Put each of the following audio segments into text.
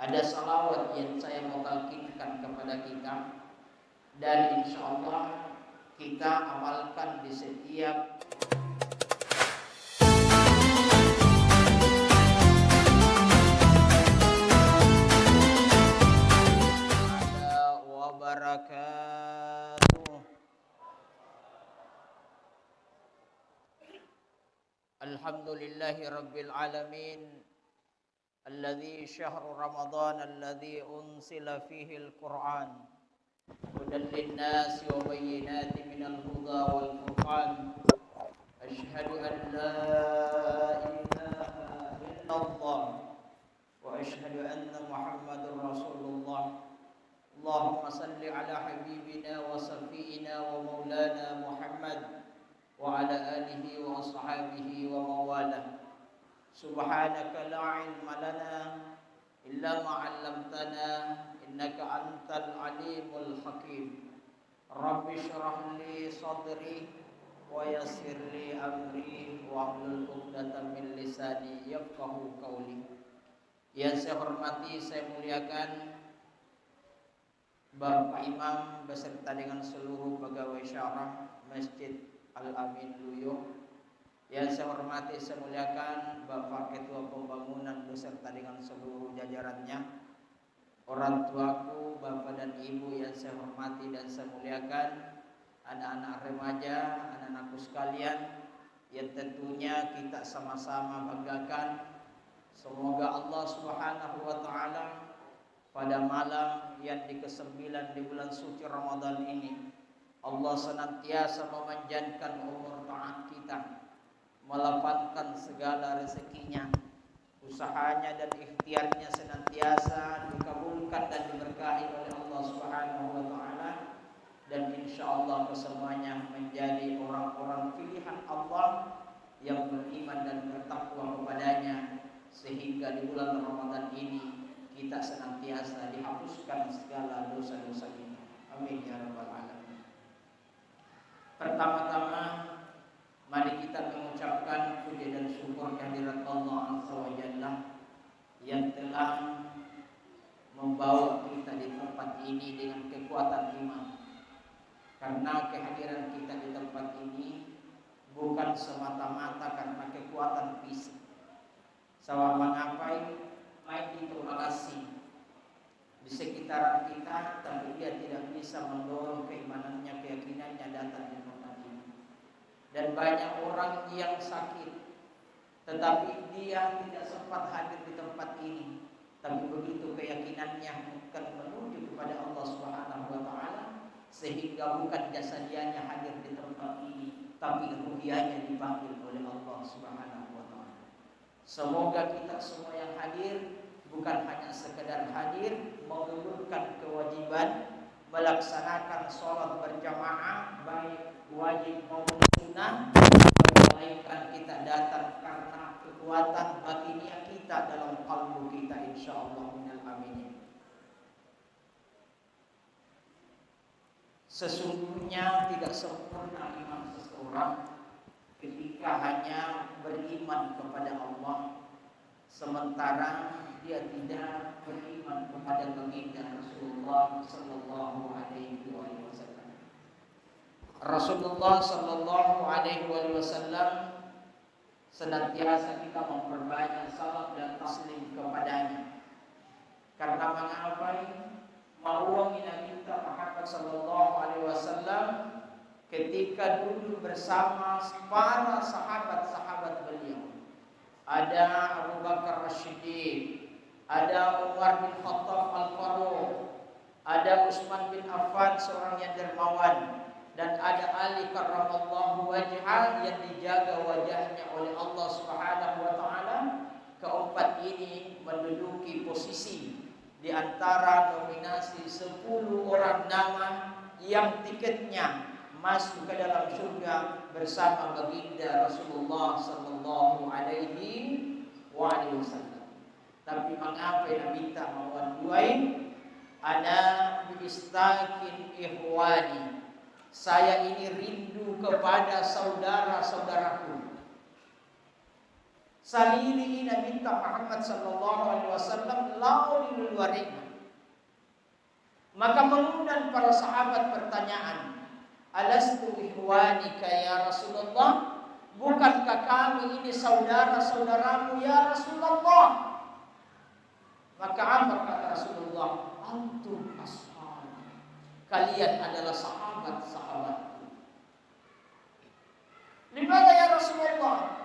ada salawat yang saya mau talkinkan kepada kita, dan insya Allah kita amalkan di setiap wabarakatuh. Alhamdulillahi rabbil alamin, alladzi syahru ramadan alladzi unsila fihi al-Qur'an hudan lin-nasi wa bayyinatin minal huda wal furqan. Asyhadu an la ilaha illallah wa asyhadu anna Muhammadar Rasulullah. Allahumma salli ala habibina wa safiina wa maulana Muhammad wa ala alihi wa ashabihi wa mawalah. Subhanaka la ilma lana illa ma 'allamtana innaka antal alimul hakim. Rabbi shrah li sadri wa yassir li amri wa hlul 'uqdatam min lisani yafqahu qawli. Yang saya hormati, saya muliakan Bapak Imam beserta dengan seluruh pegawai syarah Masjid Al-Amin Luyo. Yang saya hormati, saya muliakan Bapak Ketua Pembangunan beserta dengan seluruh jajarannya. Orang tuaku, Bapak dan Ibu yang saya hormati dan saya muliakan. Anak-anak remaja, anak-anakku sekalian, yang tentunya kita sama-sama banggakan. Semoga Allah Subhanahu wa ta'ala pada malam yang ke-9 di bulan suci Ramadan ini, Allah senantiasa memanjangkan umur taat kita, melapangkan segala rezekinya, usahanya dan ikhtiarnya senantiasa dikabulkan dan diberkahi oleh Allah Subhanahu wa ta'ala, dan insyaallah kesemuanya menjadi orang-orang pilihan Allah yang beriman dan bertakwa kepadanya, sehingga di bulan Ramadan ini kita senantiasa dihapuskan segala dosa-dosa kita. Amin ya rabbal alamin. Pertama-tama mari kita mengucapkan puji dan syukur kehadirat Allah Azza wa Jalla yang telah membawa kita di tempat ini dengan kekuatan iman. Karena kehadiran kita di tempat ini bukan semata-mata karena kekuatan fisik. Sawah mengapai main terima kasih di sekitaran kita, tapi dia tidak bisa mendorong keimanannya, keyakinannya datang di tempat ini. Dan banyak orang yang sakit, tetapi dia tidak sempat hadir di tempat ini. Tapi begitu keyakinannya akan menuju kepada Allah Subhanahu wa ta'ala, sehingga bukan jasadianya hadir di tempat ini, tapi ruhiyahnya dipanggil oleh Allah Subhanahu wa ta'ala. Semoga kita semua yang hadir bukan hanya sekedar hadir, menunaikan kewajiban melaksanakan sholat berjamaah baik wajib maupun sunnah, melainkan kita datang karena kekuatan batiniah kita dalam kalbu kita, insyaallah minal aminin. Sesungguhnya tidak sempurna iman seseorang ketika hanya beriman kepada Allah, sementara dia tidak beriman kepada baginda Rasulullah sallallahu alaihi wasallam. Rasulullah sallallahu alaihi wasallam senantiasa kita memperbanyak salat dan taslim kepadanya. Karena mengapa? Mauwangi Nabi kita Muhammad sallallahu alaihi wasallam ketika duduk bersama para sahabat-sahabat beliau. Ada Abu Bakar As-Siddiq, ada Umar bin Khattab Al-Faruq, ada Utsman bin Affan seorang yang dermawan, dan ada Ali karramallahu wajhah yang dijaga wajahnya oleh Allah Subhanahu wa ta'ala. Keempat ini menduduki posisi di antara nominasi 10 orang nama yang tiketnya masuk ke dalam surga bersama baginda Rasulullah sallallahu alaihi wasallam. Tapi mengapa Nabi tak mawan duain? Ana biistakin ihwani. Saya ini rindu kepada saudara-saudaraku. Salili Nabi Muhammad sallallahu alaihi wasallam laulil sebuah nikmat. Maka mengundang para sahabat pertanyaan, alastu ihwanika ya Rasulullah? Bukankah kami ini saudara-saudaramu ya Rasulullah? Maka apa kata Rasulullah? Antum ashab. Kalian adalah sahabat-sahabatku. Dimana ya Rasulullah?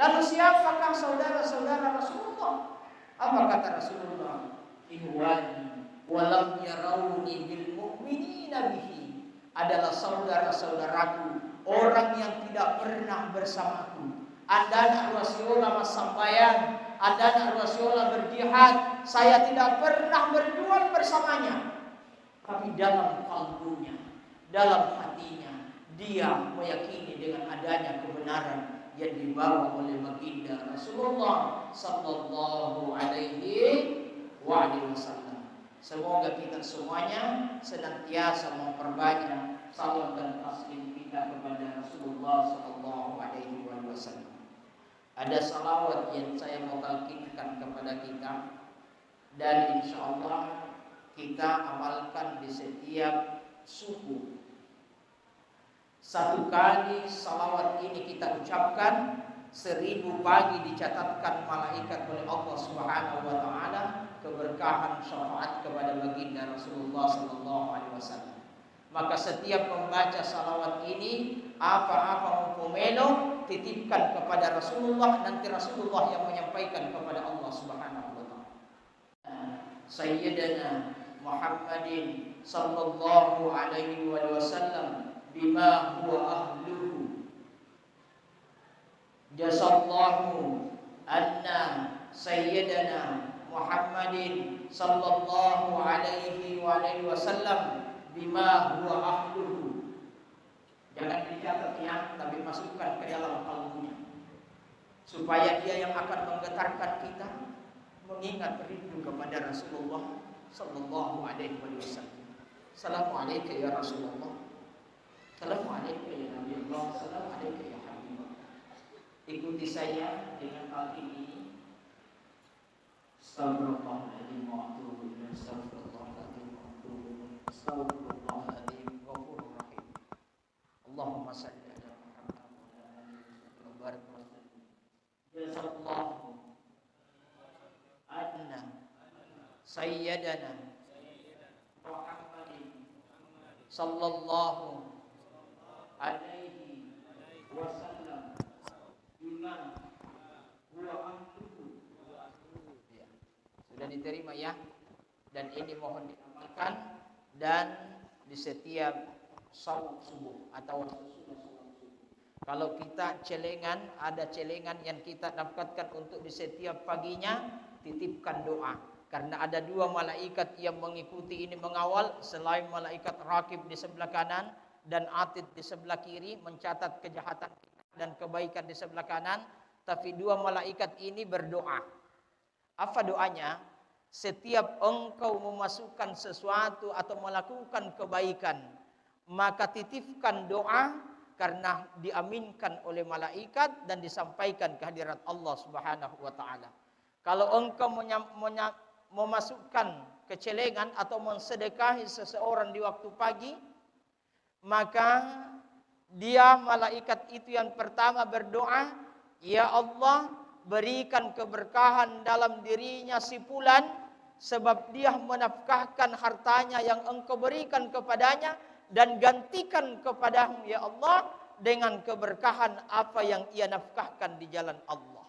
Lalu siapakah saudara-saudara Rasulullah? Apa kata Rasulullah? Ihwani walam yarawni bil mu'minina bihi. Adalah saudara-saudaraku, orang yang tidak pernah bersamaku. Anda anak Rasulullah sampaian, Anda anak Rasulullah berjihad, saya tidak pernah berjuang bersamanya. Tapi dalam kalbunya, dalam hatinya, dia meyakini dengan adanya kebenaran yang dibawa oleh baginda Rasulullah sallallahu alaihi wasallam. Semoga kita semuanya senantiasa memperbanyak salawat dan taslim kita kepada Rasulullah sallallahu alaihi wasallam. Ada salawat yang saya mau talkinkan kepada kita, dan insyaallah kita amalkan di setiap subuh. Satu kali salawat ini kita ucapkan, 1000 pagi dicatatkan malaikat oleh Allah Subhanahu wa taala keberkahan syafaat kepada baginda Rasulullah sallallahu alaihi wasallam. Maka setiap membaca salawat ini, apa-apa melo titipkan kepada Rasulullah, nanti Rasulullah yang menyampaikan kepada Allah Subhanahu wa taala. Sayyidina Muhammadin sallallahu alaihi wasallam bima huwa ahluhu. Jazallahu anna sayyidina Muhammadin sallallahu alaihi wasallam bima huwa ahluhu. Jangan dicatat ya, tapi masukkan ke dalam kalbunya, supaya dia yang akan menggetarkan kita mengingat rindu kepada Rasulullah sallallahu alaihi wasallam. Assalamualaikum ya Rasulullah. Assalamualaikum ya Nabi Allah. Assalamualaikum ya Habibullah. Ikuti saya dengan talqin ini. Astagfirullahaladzim wa atubu ilaih. Astagfirullahaladzim wa atubu ilaih. Astagfirullahaladzim ghafurur rahim. Allahumma salli ala Muhammad wa ala alihi wa barik wa sallim. Jazakallahu anna sayyidana Muhammadin sallallahu alaihi wasallam bima huwa ahluhu. Ya, sudah diterima ya, dan ini mohon diamalkan dan di setiap salat subuh atau sesudah salat subuh. Kalau kita celengan, ada celengan yang kita dapatkan untuk di setiap paginya, titipkan doa. Karena ada 2 malaikat yang mengikuti ini mengawal, selain malaikat rakib di sebelah kanan dan atid di sebelah kiri mencatat kejahatan dan kebaikan di sebelah kanan, tapi 2 malaikat ini berdoa. Apa doanya? Setiap engkau memasukkan sesuatu atau melakukan kebaikan, maka titipkan doa, karena diaminkan oleh malaikat dan disampaikan ke hadirat Allah Subhanahu wa taala. Kalau engkau memasukkan kecelengan atau mensedekahi seseorang di waktu pagi, maka dia malaikat itu yang pertama berdoa, ya Allah, berikan keberkahan dalam dirinya si fulan, sebab dia menafkahkan hartanya yang engkau berikan kepadanya, dan gantikan kepadamu ya Allah dengan keberkahan apa yang ia nafkahkan di jalan Allah.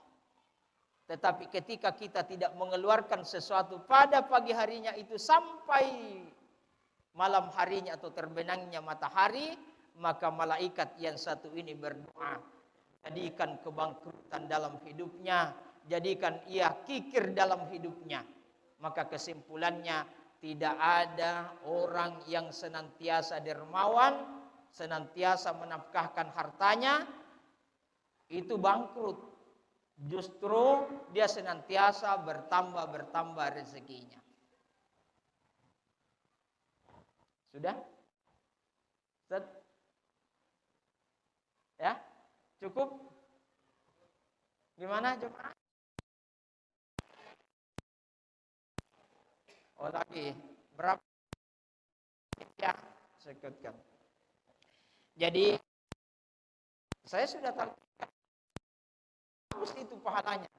Tetapi ketika kita tidak mengeluarkan sesuatu pada pagi harinya itu sampai malam harinya atau terbenamnya matahari, maka malaikat yang satu ini berdoa, jadikan kebangkrutan dalam hidupnya, jadikan ia kikir dalam hidupnya. Maka kesimpulannya, tidak ada orang yang senantiasa dermawan, senantiasa menafkahkan hartanya, itu bangkrut. Justru dia senantiasa bertambah rezekinya. Sudah? Set? Ya? Cukup? Gimana jemaah? Oh lagi berapa ya? Sekutkan. Jadi saya sudah tahu itu pahalanya.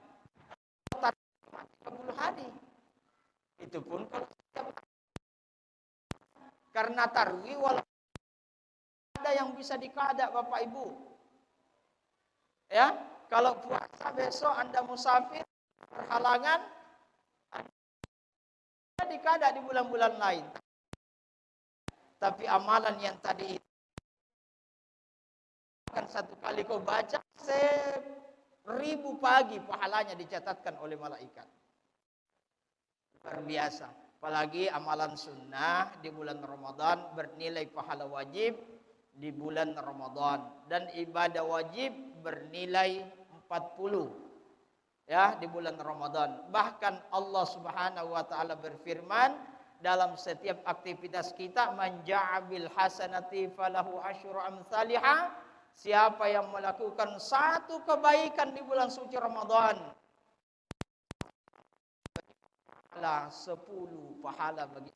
30 hari. Itu pun kalau karena tarwi walaupun ada yang bisa dikada Bapak Ibu. Ya, kalau puasa besok Anda musafir berhalangan Anda dikada di bulan-bulan lain. Tapi amalan yang tadi kan satu kali kau baca 1000 pagi pahalanya dicatatkan oleh malaikat. Luar biasa. Apalagi amalan sunnah di bulan Ramadan bernilai pahala wajib di bulan Ramadan. Dan ibadah wajib bernilai 40 ya di bulan Ramadan. Bahkan Allah Subhanahu wa taala berfirman dalam setiap aktivitas kita, man ja'a bil hasanati falahu asyru amsalihha. Siapa yang melakukan satu kebaikan di bulan suci Ramadan, pahala 10 pahala bagi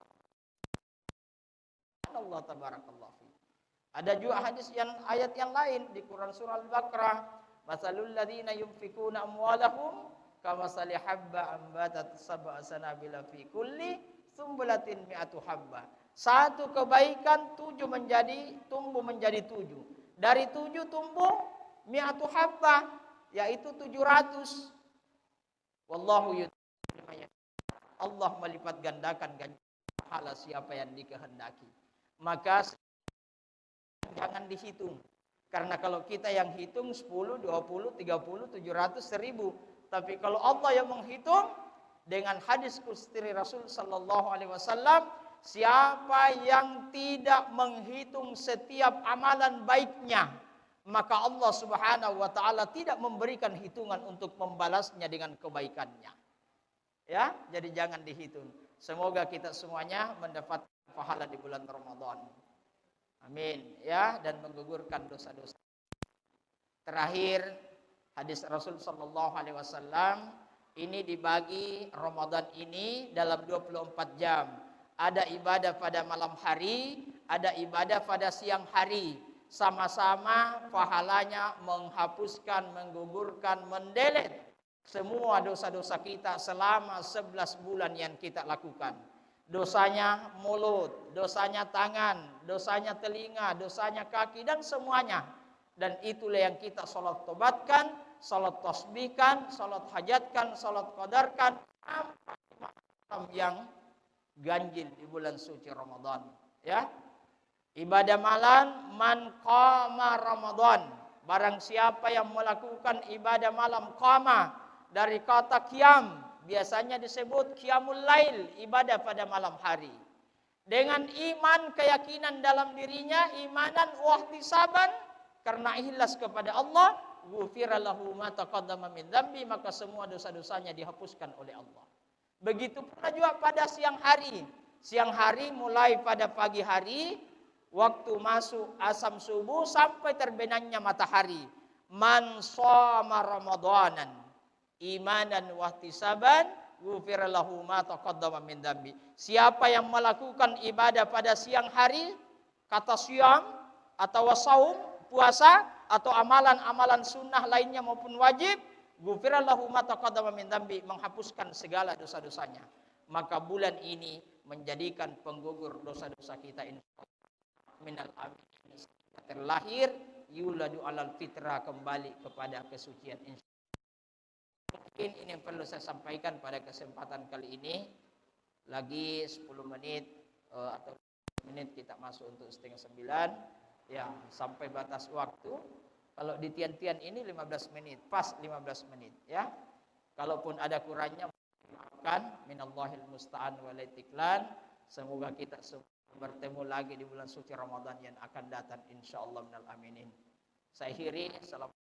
Allah tabarakallah. Ada juga hadis yang ayat yang lain di Quran surah Al-Baqarah, masalul ladzina yunfikuna amwalahum kamasali habba ambatat sab'a sanabila fi kulli sumbulatin mi'atu habba. Satu kebaikan tumbuh menjadi 7. Dari 7 tumbuh mi'atu habba, yaitu 700. Wallahu yuti. Allah melipat gandakan pahala siapa yang dikehendaki. Maka jangan dihitung. Karena kalau kita yang hitung 10, 20, 30, 700, 1000. Tapi kalau Allah yang menghitung dengan hadis qudsi Rasul sallallahu alaihi wasallam, siapa yang tidak menghitung setiap amalan baiknya, maka Allah Subhanahu wa taala tidak memberikan hitungan untuk membalasnya dengan kebaikannya. Ya, jadi jangan dihitung. Semoga kita semuanya mendapat pahala di bulan Ramadan. Amin ya, dan menggugurkan dosa-dosa. Terakhir hadis Rasul sallallahu alaihi wasallam ini dibagi Ramadan ini dalam 24 jam. Ada ibadah pada malam hari, ada ibadah pada siang hari. Sama-sama pahalanya menghapuskan, menggugurkan, mendelet semua dosa-dosa kita selama 11 bulan yang kita lakukan. Dosanya mulut, dosanya tangan, dosanya telinga, dosanya kaki, dan semuanya. Dan itulah yang kita salat tobatkan, salat tasbihkan, salat hajatkan, salat qadarkan sampai malam yang ganjil di bulan suci Ramadan. Ya, ibadah malam, man qama Ramadan, barang siapa yang melakukan ibadah malam, qama dari kata qiyam, biasanya disebut qiyamul lail, ibadah pada malam hari, dengan iman, keyakinan dalam dirinya, imanan wahtisaban, karena ikhlas kepada Allah, ghufira lahu ma taqaddama min dzambi, maka semua dosa-dosanya dihapuskan oleh Allah. Begitu pula juga pada siang hari. Siang hari mulai pada pagi hari, waktu masuk azan subuh sampai terbenamnya matahari. Man shoma ramadanan imanan wahtisaban ghufira lahu ma taqaddama min dzambi. Siapa yang melakukan ibadah pada siang hari, kata siyam atau saum, puasa atau amalan-amalan sunnah lainnya maupun wajib, ghufira lahu ma taqaddama min dzambi, menghapuskan segala dosa-dosanya. Maka bulan ini menjadikan penggugur dosa-dosa kita minal amin. Terlahir yuladu alal fitrah, kembali kepada kesucian. Mungkin ini yang perlu saya sampaikan pada kesempatan kali ini. Lagi 10 menit atau menit kita masuk untuk 8:30 ya, sampai batas waktu. Kalau di tian-tian ini 15 menit, pas 15 menit ya. Kalaupun ada kurangnya, maafkan, minallahil musta'an wal itiklan. Semoga kita bertemu lagi di bulan suci Ramadan yang akan datang insyaallah minal aminin. Saya akhiri, salam